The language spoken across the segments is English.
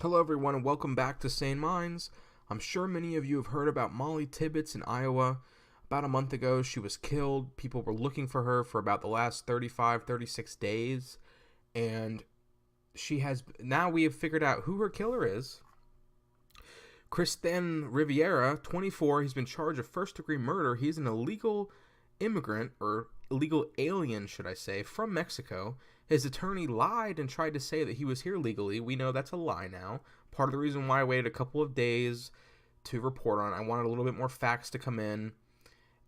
Hello everyone and welcome back to Sane Minds. I'm sure many of you have heard about Mollie Tibbetts in Iowa. About a month ago, she was killed. People were looking for her for about the last 35, 36 days. And now we have figured out who her killer is. Cristhian Rivera, 24, he's been charged of first-degree murder. He's an illegal immigrant, or illegal alien, should I say, from Mexico. His attorney lied and tried to say that he was here legally. We know that's a lie now. Part of the reason why I waited a couple of days to report on it, I wanted a little bit more facts to come in.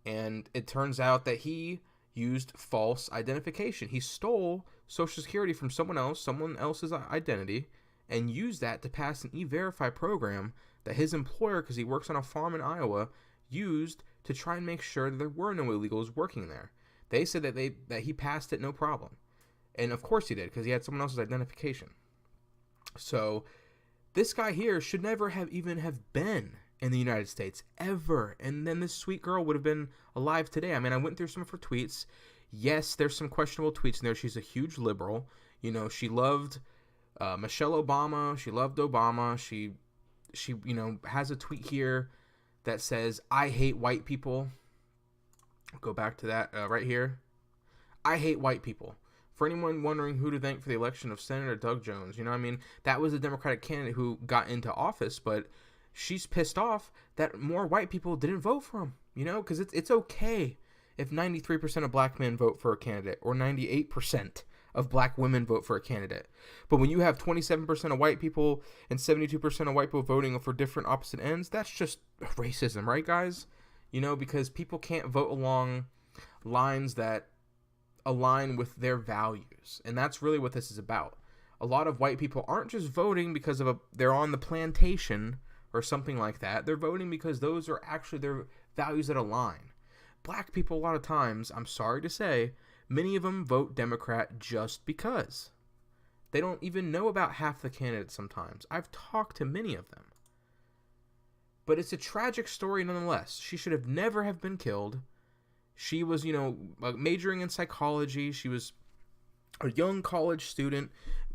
And it turns out that he used false identification. He stole Social Security from someone else's identity, and used that to pass an E-Verify program that his employer, because he works on a farm in Iowa, used to try and make sure that there were no illegals working there. They said that he passed it no problem. And of course he did, because he had someone else's identification. So this guy here should never have been in the United States, ever. And then this sweet girl would have been alive today. I mean, I went through some of her tweets. Yes, there's some questionable tweets in there. She's a huge liberal. You know, she loved Michelle Obama. She loved Obama. She has a tweet here that says, "I hate white people." I'll go back to that right here. "I hate white people." For anyone wondering who to thank for the election of Senator Doug Jones, I mean, that was a Democratic candidate who got into office, but she's pissed off that more white people didn't vote for him, because it's okay if 93% of black men vote for a candidate, or 98% of black women vote for a candidate. But when you have 27% of white people and 72% of white people voting for different opposite ends, that's just racism, right, guys? Because people can't vote along lines that align with their values. And that's really what this is about. A lot of white people aren't just voting because they're on the plantation or something like that. They're voting because those are actually their values that align. Black people, a lot of times, I'm sorry to say, many of them vote Democrat just because. They don't even know about half the candidates sometimes. I've talked to many of them. But it's a tragic story nonetheless. She should have never have been killed. She was, majoring in psychology. She was a young college student.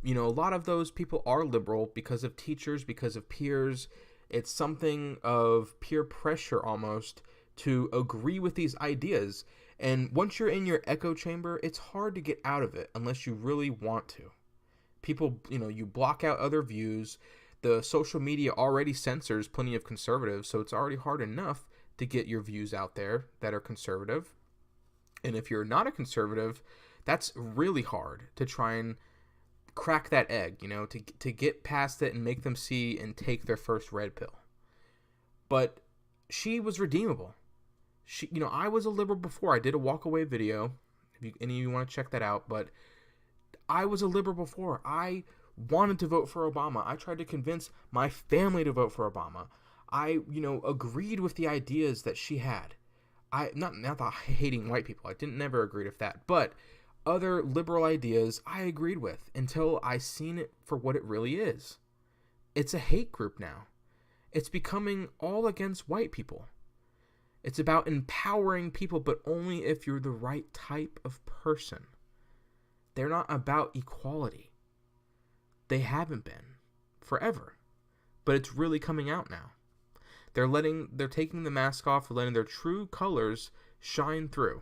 A lot of those people are liberal because of teachers, because of peers. It's something of peer pressure almost to agree with these ideas. And once you're in your echo chamber, it's hard to get out of it unless you really want to. People, you block out other views. The social media already censors plenty of conservatives, so it's already hard enough to get your views out there that are conservative. And if you're not a conservative, that's really hard to try and crack that egg, to get past it and make them see and take their first red pill. But she was redeemable. I was a liberal before. I did a walk away video, if any of you want to check that out, but I was a liberal before. I wanted to vote for Obama. I tried to convince my family to vote for Obama. I, agreed with the ideas that she had. Not the hating white people. I didn't never agree with that. But other liberal ideas I agreed with until I seen it for what it really is. It's a hate group now. It's becoming all against white people. It's about empowering people, but only if you're the right type of person. They're not about equality. They haven't been forever. But it's really coming out now. They're taking the mask off, letting their true colors shine through.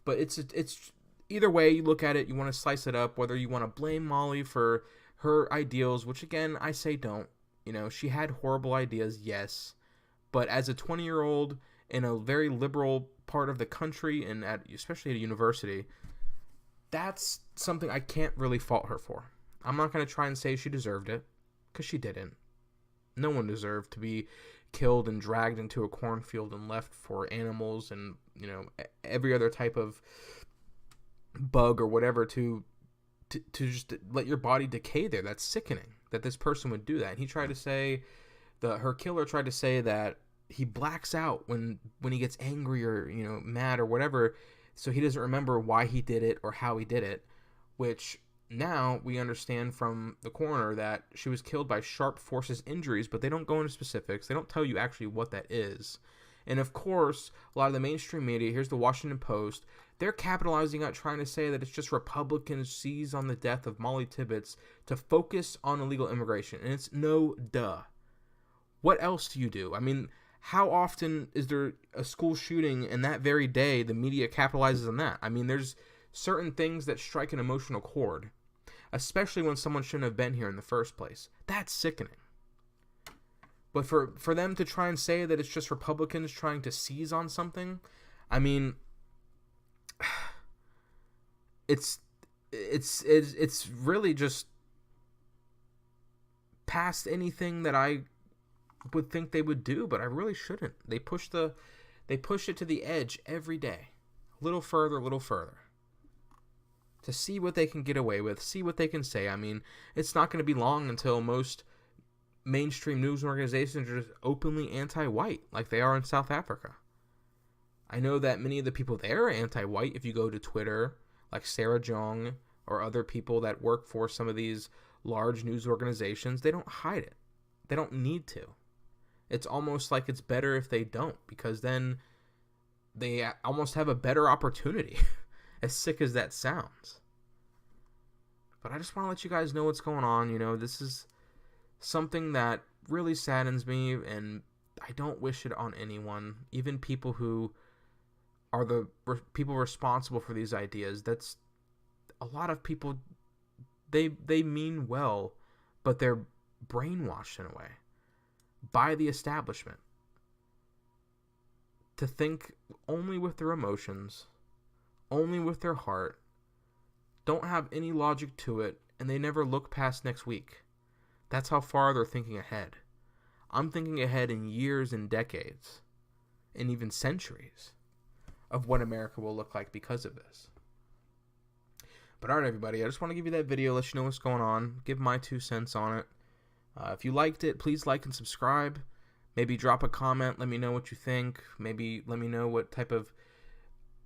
But it's either way you look at it, you want to slice it up, whether you want to blame Mollie for her ideals, which again, I say don't. She had horrible ideas, yes. But as a 20-year-old in a very liberal part of the country, and especially at a university, that's something I can't really fault her for. I'm not going to try and say she deserved it, because she didn't. No one deserved to be killed and dragged into a cornfield and left for animals and, every other type of bug or whatever to just let your body decay there. That's sickening that this person would do that. And he tried to say, her killer tried to say that he blacks out when he gets angry or, mad or whatever, so he doesn't remember why he did it or how he did it, which now we understand from the coroner that she was killed by sharp forces injuries, but they don't go into specifics. They don't tell you actually what that is. And of course, a lot of the mainstream media, here's the Washington Post, they're capitalizing on trying to say that it's just Republicans seize on the death of Mollie Tibbetts to focus on illegal immigration. And it's no duh. What else do you do? I mean, how often is there a school shooting and that very day the media capitalizes on that? I mean, there's certain things that strike an emotional chord, especially when someone shouldn't have been here in the first place. That's sickening. But for them to try and say that it's just Republicans trying to seize on something, I mean, it's really just past anything that I would think they would do, but I really shouldn't. They push it to the edge every day, a little further, to see what they can get away with, see what they can say. I mean, it's not going to be long until most mainstream news organizations are just openly anti-white, like they are in South Africa. I know that many of the people there are anti-white. If you go to Twitter, like Sarah Jong or other people that work for some of these large news organizations, they don't hide it. They don't need to. It's almost like it's better if they don't, because then they almost have a better opportunity, as sick as that sounds. But I just want to let you guys know what's going on. You know, this is something that really saddens me, and I don't wish it on anyone, even people who are the people responsible for these ideas. That's a lot of people, they mean well, but they're brainwashed in a way by the establishment to think only with their emotions, only with their heart, don't have any logic to it, and they never look past next week. That's how far they're thinking ahead. I'm thinking ahead in years and decades, and even centuries, of what America will look like because of this. But alright, everybody, I just want to give you that video, let you know what's going on, give my 2 cents on it. If you liked it, please like and subscribe. Maybe drop a comment, let me know what you think. Maybe let me know what type of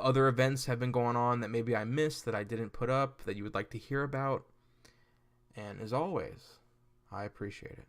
other events have been going on that maybe I missed, that I didn't put up, that you would like to hear about. And as always, I appreciate it.